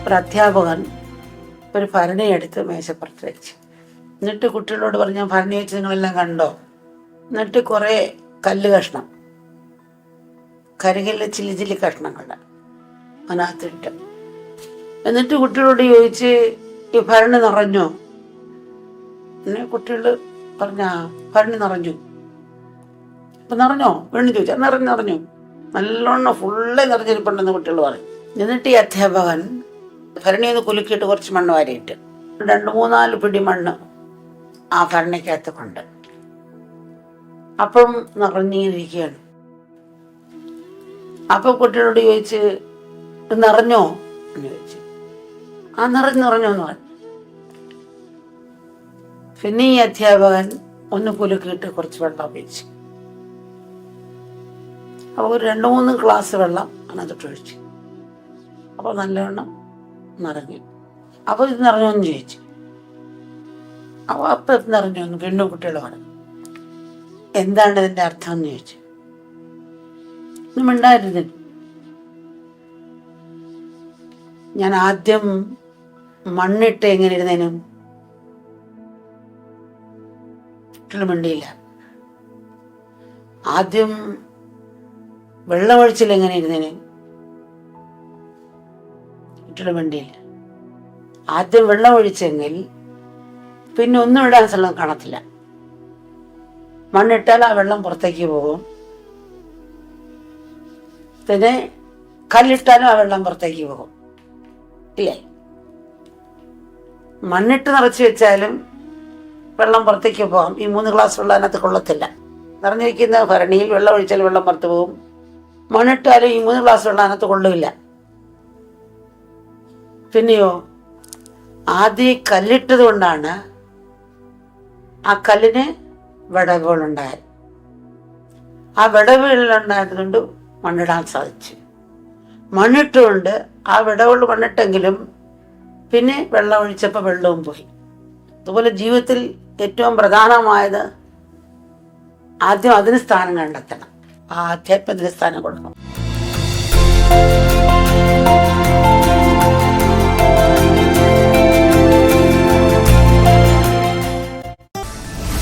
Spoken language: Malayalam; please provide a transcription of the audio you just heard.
ഒരു അധ്യാപകൻ ഒരു ഭരണിയെടുത്ത് മേശപ്പുറത്ത് വെച്ച്, എന്നിട്ട് കുട്ടികളോട് പറഞ്ഞു, ഭരണി വെച്ച് നിങ്ങളെല്ലാം കണ്ടോ? എന്നിട്ട് കുറേ കല്ല് കഷ്ണം, കരികല്ല് ചില്ലി ചില്ലി കഷ്ണങ്ങൾ അതിനകത്തിട്ട്, എന്നിട്ട് കുട്ടികളോട് ചോദിച്ച്, ഈ ഭരണി നിറഞ്ഞോ? പിന്നെ കുട്ടികൾ പറഞ്ഞ ഭരണി നിറഞ്ഞു. അപ്പം നിറഞ്ഞോ വീണ്ടും ചോദിച്ചാൽ നിറഞ്ഞു, നല്ലോണം ഫുള്ള് നിറഞ്ഞിരിപ്പുണ്ടെന്ന് കുട്ടികൾ പറയും. എന്നിട്ട് ഈ അധ്യാപകൻ ഭരണിയൊന്ന് കുലുക്കിയിട്ട് കുറച്ച് മണ്ണ് വാരിയിട്ട് 2-3-4 പിടി മണ്ണ് ആ ഭരണിക്കകത്ത് കൊണ്ട്, അപ്പം നിറഞ്ഞിരിക്കുകയാണ്. അപ്പം കുട്ടികളോട് ചോദിച്ച്, നിറഞ്ഞോ എന്ന് ചോദിച്ചു. ആ നിറഞ്ഞു എന്ന് പറഞ്ഞു. പിന്നെ ഈ അധ്യാപകൻ ഒന്ന് കുലുക്കിയിട്ട് കുറച്ച് വെള്ളം ഒഴിച്ചു. അപ്പോൾ ഒരു 2-3 ഗ്ലാസ് വെള്ളം അതിനകത്തോട്ട് ഒഴിച്ചു. അപ്പോൾ നല്ലവണ്ണം നിറഞ്ഞു. അപ്പോൾ ഇത് നിറഞ്ഞോന്ന് ചോദിച്ചു. അപ്പം നിറഞ്ഞോന്ന് വീണ്ടും കുട്ടികൾ പറഞ്ഞു. എന്താണ് ഇതിൻ്റെ അർത്ഥം എന്ന് ചോദിച്ചു. ഒന്നും മിണ്ടായിരുന്നു. ഞാൻ ആദ്യം മണ്ണിട്ട് എങ്ങനെ ഇരുന്നേനും കുട്ടികൾ മിണ്ടിയില്ല. ആദ്യം വെള്ളമൊഴിച്ചിൽ എങ്ങനെ ഇരുന്നേനും കുട്ടികൾ മിണ്ടിയില്ല. ആദ്യം വെള്ളം ഒഴിച്ചെങ്കിൽ പിന്നെ ഒന്നും ഇടാൻ സ്ഥലം കാണത്തില്ല. മണ്ണിട്ടാൽ ആ വെള്ളം പുറത്തേക്ക് പോകും. പിന്നെ കല്ലിട്ടാലും ആ വെള്ളം പുറത്തേക്ക് പോകും, ഇല്ലേ? മണ്ണിട്ട് നിറച്ച് വെച്ചാലും വെള്ളം പുറത്തേക്ക് പോകാം. ഈ 3 ഗ്ലാസ് വെള്ളം അതിനകത്ത് കൊള്ളത്തില്ല. നിറഞ്ഞിരിക്കുന്ന ഭരണിയിൽ വെള്ളം ഒഴിച്ചാൽ വെള്ളം പുറത്ത് പോകും. മണ്ണിട്ടാലും ഈ 3 ഗ്ലാസ് വെള്ളം അതിനകത്ത് കൊള്ളില്ല. പിന്നെയോ ആദ്യം കല്ലിട്ടത് കൊണ്ടാണ് ആ കല്ലിന് വിടവുകളുണ്ടായത്. ആ വിടവുകളുണ്ടായത് കൊണ്ട് മണ്ണിടാൻ സാധിച്ചു. മണ്ണിട്ടുകൊണ്ട് ആ വിടവുകൾ മണ്ണിട്ടെങ്കിലും പിന്നെ വെള്ളം ഒഴിച്ചപ്പോൾ വെള്ളവും പോയി. അതുപോലെ ജീവിതത്തിൽ ഏറ്റവും പ്രധാനമായത് ആദ്യം അതിന് സ്ഥാനം കണ്ടെത്തണം. ആ ആധ്യാത്മത്തിന് സ്ഥാനം കൊടുക്കണം.